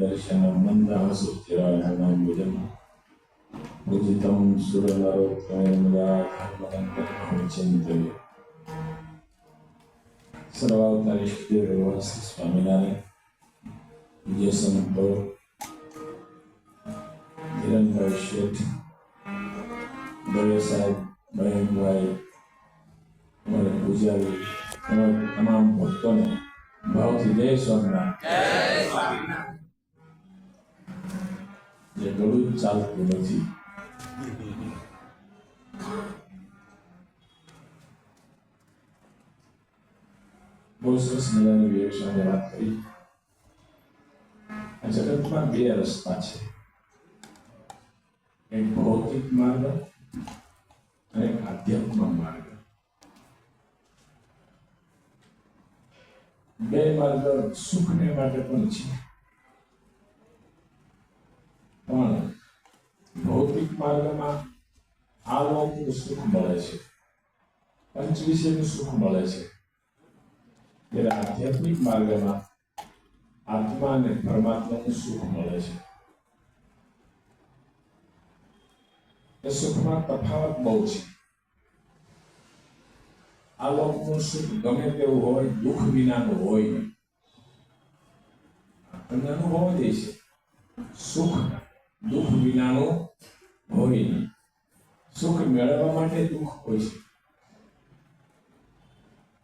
दर्शनं मन्दहासोत्थिराननाम्बुजं पूजितं सुरनरोत्तमैर्मुदा धर्मदण्डनं चिन्तये सर्वावतारेश्वरी भगवान श्री स्वामिनारायण विजय संतो ધીરનભાઈ શેઠ, દવે સાહેબ, મહેશભાઈ, અમારા પૂજારી, તમામ ભક્તોને ભાવથી જય સ્વામિનારાયણ. જે ગળું ચાલતું નથી, બહુ સરસ મજાની વિવેચનાની વાત કરી. આ જગતમાં બે રસ્તા છે, એક ભૌતિક માર્ગ અને એક આધ્યાત્મિક માર્ગ. બે માર્ગ સુખને માટે પણ છે, પણ ભૌતિક માર્ગમાં આ લોકનું સુખ મળે છે, પંચ વિષયનું સુખ મળે છે, જ્યારે આધ્યાત્મિક માર્ગમાં આત્મા અને પરમાત્માનું સુખ મળે છે. એ સુખમાં તફાવત બહુ છે. આ લોકનું સુખ ગમે તેવું હોય, દુઃખ વિનાનું હોય નહીં. આપણને અનુભવ દે છે, સુખ દુઃખ વિનાનું હોય નહીં. સુખ મેળવવા માટે દુઃખ હોય છે,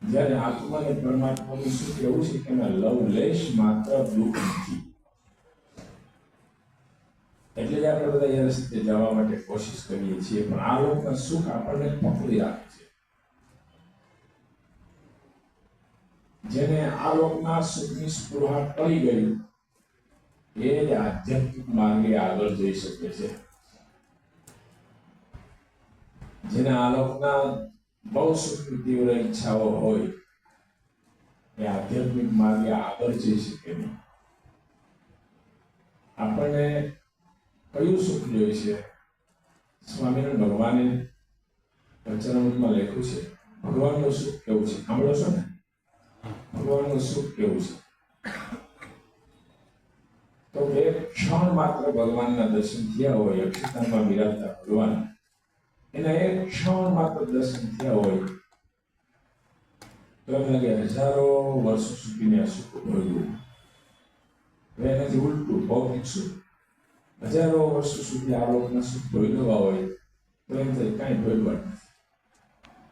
જ્યારે આત્મા અને પરમાત્માનું સુખ એવું છે કે એમાં લવલેશ માત્ર દુઃખ નથી. એટલે જ આપણે બધા એ રસ્તે જવા માટે કોશિશ કરીએ છીએ, પણ આ લોકના સુખ આપણને પકડી રાખે છે. જેને આ લોકના સુખની સ્પૃહા ટળી ગઈ, એ જ આધ્યાત્મિક માર્ગે આગળ જઈ શકે છે. જેને આ લોકના બહુ સુખની તીવ્ર ઈચ્છાઓ હોય, એ આધ્યાત્મિક માર્ગે આગળ જઈ શકે નહીં. આપણને કયું સુખ જોઈએ છે? સ્વામિનારાયણ ભગવાને વચનામૃતમાં લખ્યું છે, ભગવાનનું સુખ કેવું છે? સાંભળો છો ને? ભગવાનનું સુખ કેવું છે? તો એક ક્ષણ માત્ર ભગવાનના દર્શન થયા હોય, અક્ષરધામમાં બિરાજતા ભગવાન, એના એક ક્ષણ માત્ર દર્શન થયા હોય તો એમ લાગે હજારો વર્ષો સુધીને આ સુખ ભોગવ્યું. એનાથી ઉલટું ભૌતિક સુખ, હજારો વર્ષો સુધી આ લોકના સુખ ભોગવવા હોય તો એમ થાય કાંઈ ભોગવા નથી.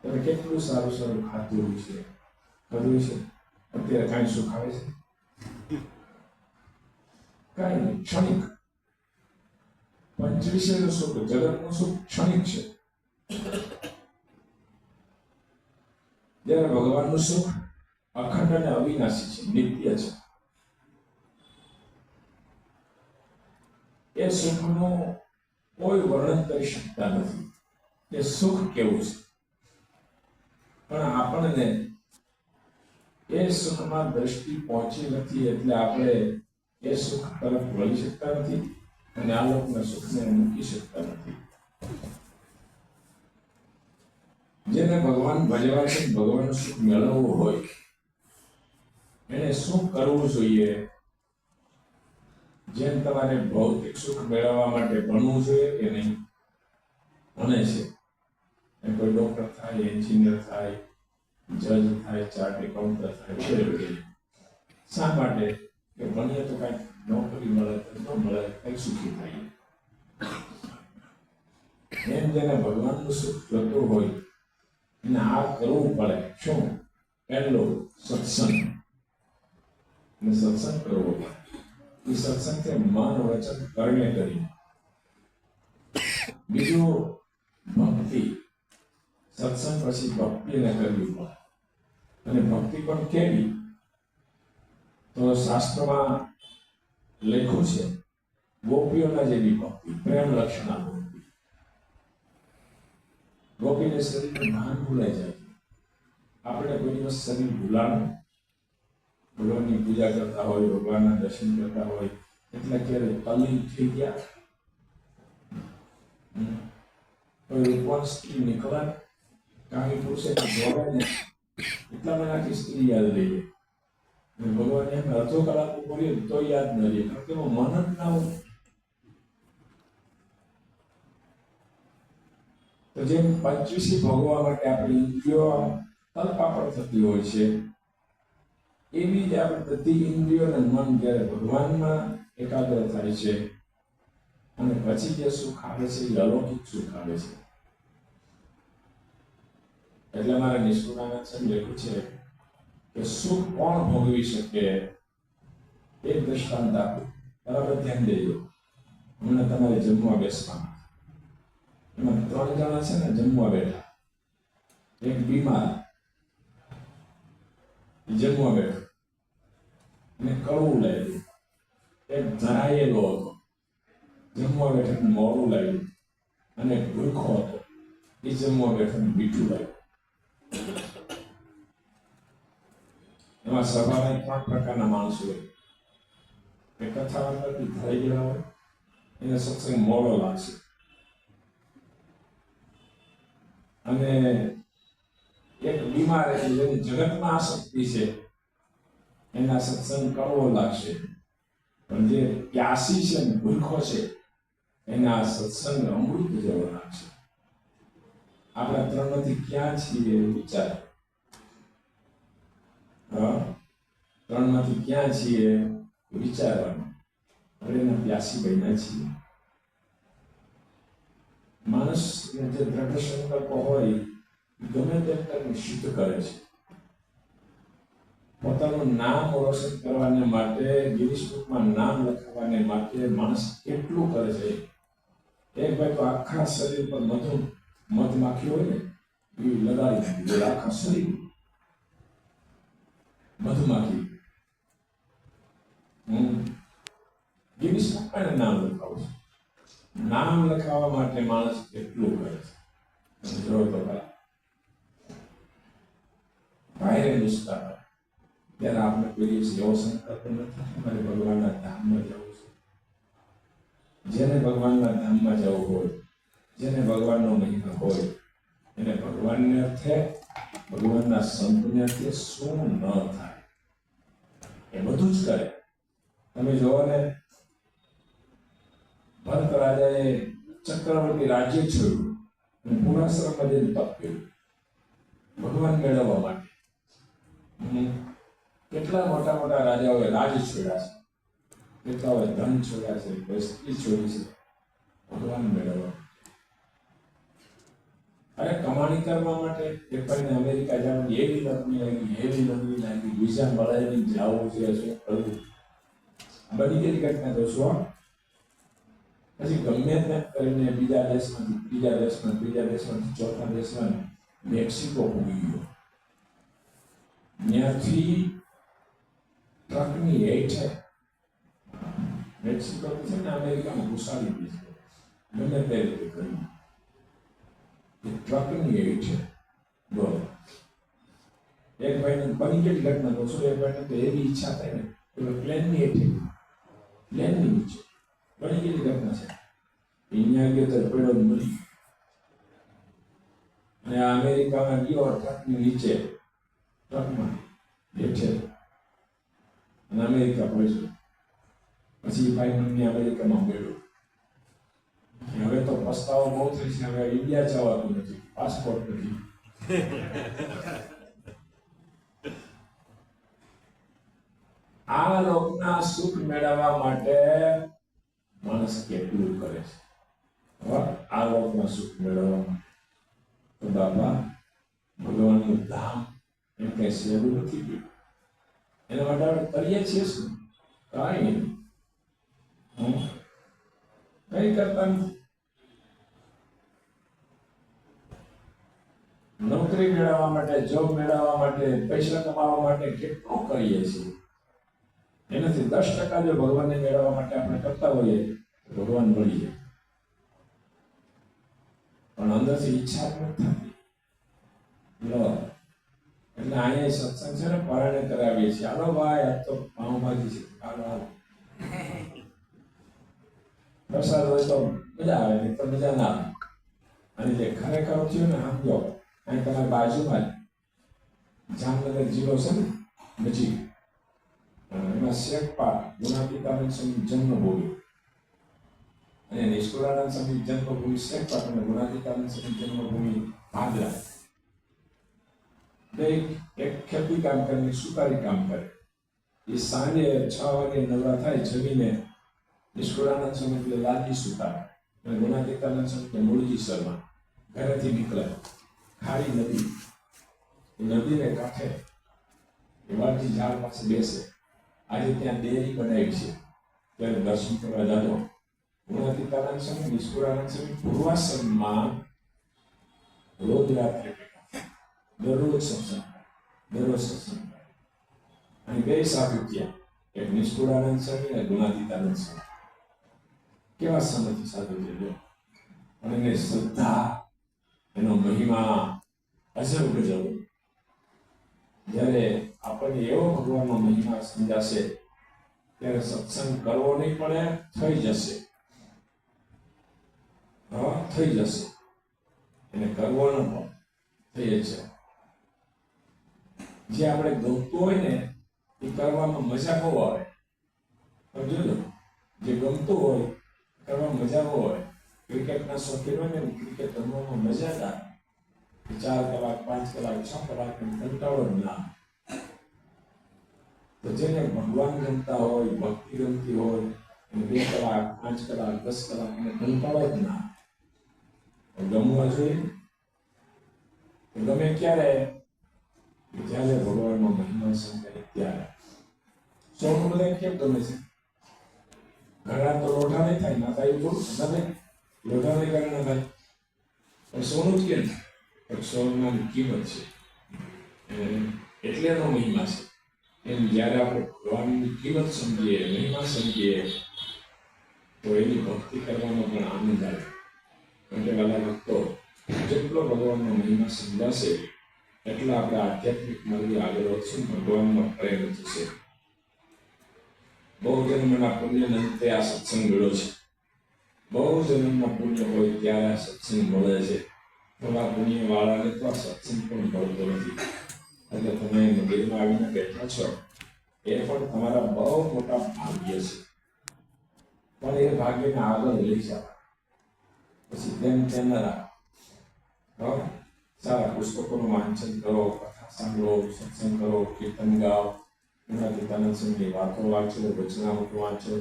તમે કેટલું સારું સારું ખાધું છે, કર્યું છે, અત્યારે કાંઈ સુખ આવે છે? કાંઈ નહીં, ક્ષણિક. પંચવિષયનું સુખ, જગતનું સુખ ક્ષણિક છે, જ્યારે ભગવાનનું સુખ અખંડ અને અવિનાશી છે, નિત્ય છે. એ સુખનું કોઈ વર્ણન કરી શકતા નથી. એ સુખ કેવું છે? પણ આપણને એ સુખમાં દ્રષ્ટિ પહોંચી નથી, એટલે આપણે એ સુખ તરફ વળી શકતા નથી અને આ લોકના સુખને મૂકી શકતા નથી. જેને ભગવાન ભજવા છે, ભગવાનનું સુખ મેળવવું હોય, એને શું કરવું જોઈએ? જેમ તમારે ભૌતિક સુખ મેળવવા માટે ભણવું જોઈએ કે નહીં? ભણે છે, કોઈ ડોક્ટર થાય, એન્જિનિયર થાય, જજ થાય, ચાર્ટ એકાઉન્ટર થાય, વગેરે. શા માટે? કે ભણીએ તો કાંઈક નોકરી મળે, ન મળે, કંઈક સુખી થાય. એમ જેને ભગવાનનું સુખ જોતું હોય એને આ કરવું પડે. શું? પહેલો સત્સંગ, અને સત્સંગ કરવો પડે. એ સત્સંગ છે મન વચન કર્મે કરી. બીજું ભક્તિ. સત્સંગ પછી ભક્તિને કરવી પડે. અને ભક્તિ પણ કેવી? તો શાસ્ત્રમાં લખ્યું છે, ગોપીઓના જેવી ભક્તિ, પ્રેમ લક્ષણા ભક્તિ. ગોપીને શરીરનું ભાન ભૂલાઈ જાય. આપણે કોઈ દિવસ શરીર ભૂલાનું, ભગવાનની પૂજા કરતા હોય, ભગવાનના દર્શન કરતા હોય, એટલે ક્યારે તલ્લીન થઈ ગયા? કોઈ રૂપવાન સ્ત્રી નીકળે, કામી પુરુષે જોડે ને એટલા મને આખી સ્ત્રી યાદ રહી જાય. ભગવાન એમ અડધો કલાક બોલીએ તો યાદ ન રહે, કારણ કે એમાં મનન ના હોય. તો જેમ પંચવીસી ભોગવવા માટે આપણી ઇન્દ્રિયો તલપાપડ થતી હોય છે, એવી જ આપણે બધી ઇન્દ્રિયો અને મન જ્યારે ભગવાનમાં એકાગ્ર થાય છે અને પછી જે સુખ આવે છે એ અલૌકિક સુખ આવે છે. એટલે મારા નિષ્ઠુરાના છે લખ્યું છે કે સુખ કોણ ભોગવી શકે. એક દ્રષ્ટાંત આપું, બરાબર ધ્યાન દેજો. હમણાં તમારે જમવા બેસવાના, એમાં 3 જણા છે ને જમવા બેઠા. એક બીમાર જમવા બેઠો અને કડવું લાગ્યું. એક ધરાયેલો હતો, જમવા બેઠા મોડું લાગ્યું. અને ભૂખો હતો, એ જમવા બેઠા મીઠું લાગ્યું. એમાં સભામાં 3 પ્રકારના માણસો હોય. એ કથા વાર્તાથી ધરાઈ ગયેલા હોય, એને સત્સંગ મોડો લાગશે. અને એક બીમાર એટલે જેની જગતમાં આસક્તિ છે, એના સત્સંગ કડવો લાગશે. પણ જે પ્યાસી છે ને ભૂખો છે, એના સત્સંગ અમૃત જેવો લાગશે. આપણા 3માંથી ક્યાં છીએ એ વિચાર. 3માંથી ક્યાં છીએ વિચારવાનું. આપણે એના પ્યાસી બન્યા છીએ. માણસ જે દ્રઢ સંકલ્પ હોય ગમે તેમ શુદ્ધ કરે છે. પોતાનું નામ રોશન કરવાને માટે, ગિનિસ બુકમાં નામ લખાવવાને માટે માણસ કેટલું કરે છે. એક ભાઈ તો આખા શરીર પર મધમાખી હોય ને એ લગાડી દીધી. આખા શરીર મધમાખી. ગિનિસ બુકમાં નામ લખાવું છે. નામ લખાવવા માટે માણસ કેટલું કરે છે. જો તો બાહેર નિષ્ઠા ત્યારે આપણે કોઈ દિવસ એવો સંકલ્પ નથી મારે ભગવાનના ધામમાં જવું છે. જેને ભગવાનના ધામમાં જવું હોય, જેને ભગવાનનો મહિમા હોય, એને ભગવાનને અર્થે, ભગવાનના સંતને અર્થે શું ન થાય એ બધું જ કરે. તમે જોવો ને, ભરત રાજાએ ચક્રવર્તી રાજ્ય છોડ્યું અને પૂર્ણાશ્રમમાં જઈને તપ કર્યું ભગવાન મેળવવા માટે. કેટલા મોટા મોટા રાજાઓએ રાજ છોડ્યા છે, કેટલાઓએ ધન છોડ્યા છે, કોઈ સ્ત્રી છોડી છે ભગવાન મેળવવા. અરે કમાણી કરવા માટે એક ભાઈને અમેરિકા જવાની એવી લગ્ન લાગી, વિઝા મળાવી જવું છે, શું કરવું. બની ગઈ ઘટના તો શું. પછી ગમે તેમ કરીને બીજા દેશમાંથી ચોથા દેશમાં મેક્સિકો પૂરી ગયો. ત્યાંથી ટ્રકની હેઠે મેક્સિકો છે ને અમેરિકામાં ઘુસાડી દીધી. ગમે તે રીતે કરી ટ્રકની હેઠે. બોલો, એક ભાઈને બની ગઈ ઘટના તો શું, એક ભાઈને તો એવી ઈચ્છા થાય ને પ્લેનની હેઠે, પ્લેનની નીચે બની ગયેલી ઘટના છે. અહીંયા ગયો તો પેડો મળી અને અમેરિકામાં ગયો ટ્રકની નીચે, ટ્રકમાં હેઠે અને અમેરિકા પહોંચ્યો. પછી ભાઈ મને અમેરિકામાં મળ્યો. હવે તો પસ્તાવો બહુ થઈ છે, હવે ઇન્ડિયા જવાતું નથી, પાસપોર્ટ નથી. આ લોકના સુખ મેળવવા માટે માણસ કેટલું કરે છે. આ લોકના સુખ મેળવવા માટે તો બાપા ભગવાનનું ધામ એમ કઈ સહેલું નથી ગયું. એના માટે આપણે કરીએ છીએ શું? કાંઈ નહીં, કઈ કરતા નથી. નોકરી મેળવવા માટે, જોબ મેળવવા માટે, પૈસા કમાવા માટે કેટલું કરીએ છીએ. એનાથી 10% જો ભગવાનને મેળવવા માટે આપણે કરતા હોઈએ તો ભગવાન મળી જાય. પણ અંદરથી ઈચ્છા જ નથી થતી. એટલે અહીંયા સત્સંગ છે ને પરાણે કરાવીએ છીએ. હાલો ભાઈ, આજ તો પાઉંભાજી છે, હાલો હાલો. પ્રસાદ હોય તો મજા આવે, નહીં તો મજા ના આવે. અને જે ખરેખર થયું ને, સમજો અહીં તમારી બાજુમાં જામનગર જિલ્લો છે ને, નજીક એમાં શેખપા ગુણાતીતાનંદ સ્વામી જન્મભૂમિ અને નિષ્કુળાનંદ સ્વામી જન્મભૂમિ શેખપા અને ગુણાતીતાનંદ સ્વામી જન્મભૂમિ ભાદરા. એક ખેતી કામ કરીને સુતારી કામ કરે. એ સાંજે 6 વાગે નવરા થાય જમીને નિષ્કુળાનંદ સ્વામી એટલે લાલજી સુતાર અને ગુણાતીતાનંદ સ્વામી મૂળજી શર્મા ઘરેથી નીકળે. ખારી નદી, એ નદીને કાંઠે વાલજી ઝાડ પાસે બેસે. આજે ત્યાં ડેરી બનાવી છે, ત્યારે દર્શન કરવા જાજો. ગુણાતીતાનંદ સ્વામી નિષ્કુળાનંદ સ્વામી પૂર્વાશ્રમમાં રોજ રાત્રે દરરોજ સત્સંગ, અને બે સાધુ ત્યાં, એક નિષ્કુળાનંદ સ્વામી અને ગુણાતીતાનંદ સ્વામી. કેવા સમયથી સાધુ છે, અને એની શ્રદ્ધા, એનો મહિમા અજબ ગજબ. જ્યારે આપણને એવો ભગવાનનો મહિમા સમજાશે ત્યારે સત્સંગ કરવો નહીં પડે, થઈ જશે. થઈ જશે, એને કરવો ન પડે, થઈ છે. જે આપણે ગમતું હોય ને એ કરવામાં મજા બહુ આવે. જોજો, જે ગમતું હોય કરવામાં મજા બહુ આવે. ક્રિકેટના શોખીન હોય ને, ક્રિકેટ રમવામાં મજા જ આવે. 4 કલાક 5 કલાક 6 કલાક કંટાળો જ ના. તો જેને ભગવાન ગમતા હોય, ભક્તિ ગમતી હોય, 2 કલાક 5 કલાક 10 કલાક એને કંટાળો જ ના. ગમવા જોઈએ. ગમે ક્યારે, જ્યારે ભગવાનનો મહિમા સમજાય ત્યારે. સૌનું બધા કેમ ગમે છે? ઘણા તો લોઢા નહીં થાય, ના થાય એવું થોડું. લોઢા નહીં કરે ના થાય, પણ સોનું જ કેમ? સોનાની કિંમત છે એટલે એનો મહિમા છે. એમ જ્યારે આપણે ભગવાનની કિંમત સમજીએ, મહિમા સમજીએ, તો એની ભક્તિ કરવામાં પણ આનંદ આવે. કારણ કે વાલા ભક્તો, જેટલો ભગવાનનો મહિમા સમજાશે એટલે આપણે આધ્યાત્મિક માર્ગે આગળ વધશું, ભગવાનનો પ્રેમ થશે. બહુ જન્મના પુણ્યને અંતે આ સત્સંગ મળ્યો છે. બહુ જન્મના પુણ્ય હોય ત્યારે આ સત્સંગ મળે છે. થોડા પુણ્ય વાળાને તો આ સત્સંગ પણ મળતો નથી. એટલે તમે મંદિરમાં આવીને બેઠા છો એ પણ તમારા બહુ મોટા ભાગ્ય છે. પણ એ ભાગ્યને આગળ લઈ જાઓ, પછી તેમ ન રાખો. સારા પુસ્તકોનું વાંચન કરો, કથા સાંભળો, સત્સંગ કરો, કીર્તન ગાઓ, ગુણાતીતાનંદ સ્વામીની વાતો વાંચો, વચનામૃત વાંચો,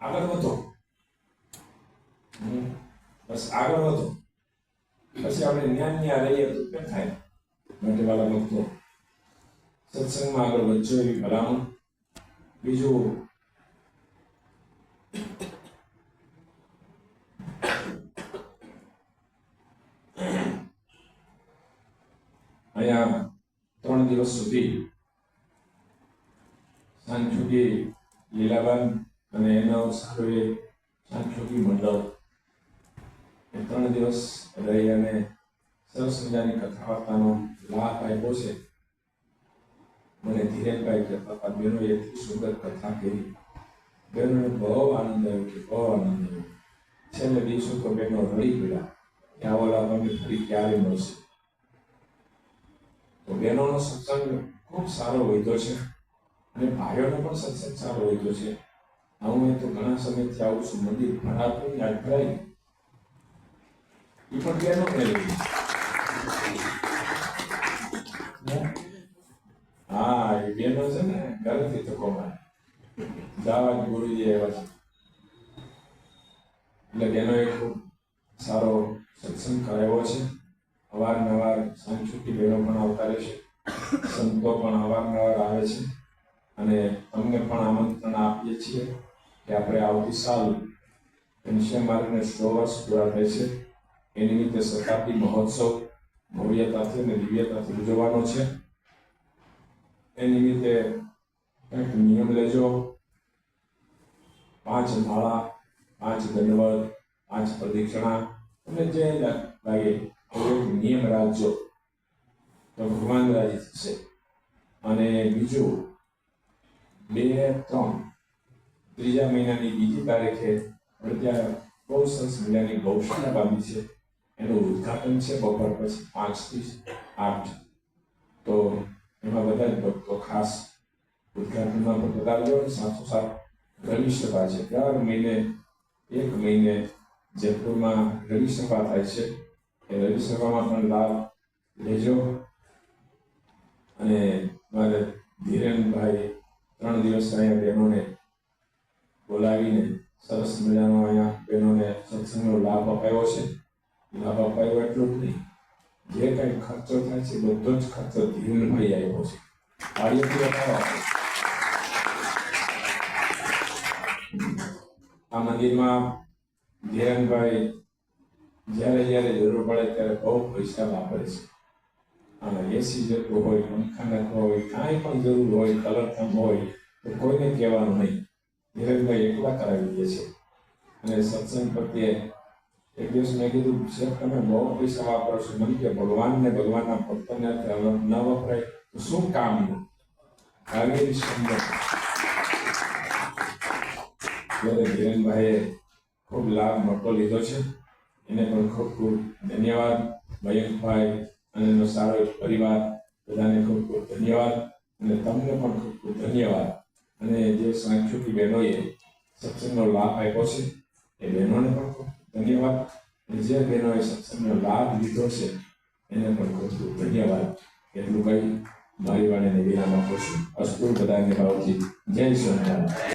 આગળ વધો. બસ આગળ વધો. પછી આપણે જ્ઞાન રહીએ તો કેમ થાય? માટે વાળા ભક્તો, સત્સંગમાં આગળ વધજો એવી ભલામણ. બીજું, અહીંયા 3 દિવસ સુધી સાંખ્યોગી લીલાબાન અને એનો સારો એ સાંખ્યોગી મંડળ 3 દિવસ રહી અને સરસ મજાની કથા વાર્તાનો લાભ આપ્યો છે. મને ધીરેનભાઈ કહેતા હતા, બેનો એટલી સુંદર કથા કરી, બેનોને બહુ આનંદ આવ્યો, કે બહુ આનંદ આવ્યો. છેલ્લે દિવસો તો બેનો રડી પડ્યા કે આવો લાભ અમે ફરી ક્યારે મળશે. તો બહેનોનો સત્સંગ ખૂબ સારો વધ્યો છે અને ભાઈઓનો પણ સત્સંગ સારો વધ્યો છે. હું તો ઘણા સમયથી આવું છું, મંદિર ભરાતું યાદ ભરાય એ પણ બહેનો મેળવી. હા, એ બહેનો છે ને ઘરેથી તો કોમાય જવા ગુરુજી આવ્યા છે એટલે બહેનોએ ખૂબ સારો સત્સંગ કરાવ્યો છે. અવારનવાર સાંસ્કૃતિક બહેનો પણ આવતા રહેશે, સંતો પણ અવારનવાર આવે છે અને અમને પણ આમંત્રણ આપીએ છીએ કે આપણે આવતી સાલ ઘનશ્યામ માર્ગને 100 વર્ષ પૂરા થાય છે. એ નિમિત્તે શતાબ્દી મહોત્સવ ભવ્યતાથી અને દિવ્યતાથી ઉજવવાનો છે. એ નિમિત્તે કંઈક નિયમ લેજો. 5 માળા, 5 દંડવત, 5 પ્રદક્ષિણા, અને જે લાગે નિયમ રાખજો તો ભગવાન રાજી થશે. અને બીજું, 2-3 ત્રીજા મહિનાની 2જી તારીખે ત્યાં બહુ સરસ મજાની ગૌશાળા બાંધી છે. એનું ઉદ્ઘાટન છે બપોર પછી 5 થી 8. તો એમાં બધા જ ભક્તો ખાસ ઉદ્ઘાટનમાં પણ બતાવજો. સાથોસાથ રવિ સભા છે, દર મહિને 1 મહિને જયપુરમાં રવિ સભા થાય છે. એ રવિ સભામાં પણ લાભ લેજો. અને મારે ધીરેનભાઈ 3 દિવસ અહીંયા બહેનોને બોલાવીને સરસ મજાનો અહીંયા બહેનોને સત્સંગનો લાભ અપાયો છે. લાભ અપાયો એટલું જ નહીં, જે કંઈ ખર્ચો થાય છે બધો જ ખર્ચો ધીરેનભાઈ આવ્યો છે. તાળીઓથી અપાવો. આ મંદિરમાં ધીરેનભાઈ જ્યારે જરૂર પડે ત્યારે બહુ પૈસા વાપરે છે. એસી જેટલું હોય, પંખા હોય, કાંઈ પણ જરૂર હોય, કલર કામ હોય તો કોઈને કહેવાનું નહીં. ધીરેનભાઈ એકલા કરાવી દે છે. અને સત્સંગ પ્રત્યે એક દિવસ મેં કીધું, સાહેબ તમે બહુ પૈસા વાપરો છો. મને કે ભગવાનના ભક્તોને ન વપરાય તો શું કામનું? આવી સમજ. જ્યારે ધીરેનભાઈએ ખૂબ લાભ મોટો લીધો છે, એને પણ ખૂબ ખૂબ ધન્યવાદ. મયંકભાઈ અને એનો સારો એક પરિવાર, બધાને ખૂબ ખૂબ ધન્યવાદ. અને તમને પણ ખૂબ ખૂબ ધન્યવાદ. અને જે સાંખ્યોકી બહેનોએ સત્સંગનો લાભ આપ્યો છે એ બહેનોને પણ ખૂબ ધન્યવાદ. અને જે બહેનોએ સત્સંગનો લાભ લીધો છે એને પણ ખૂબ ખૂબ ધન્યવાદ. એટલું કહી મારી વાણીને વિરામ આપું છું. અસ્તુ બધાને ભાવથી જય સ્વામિનારાયણ.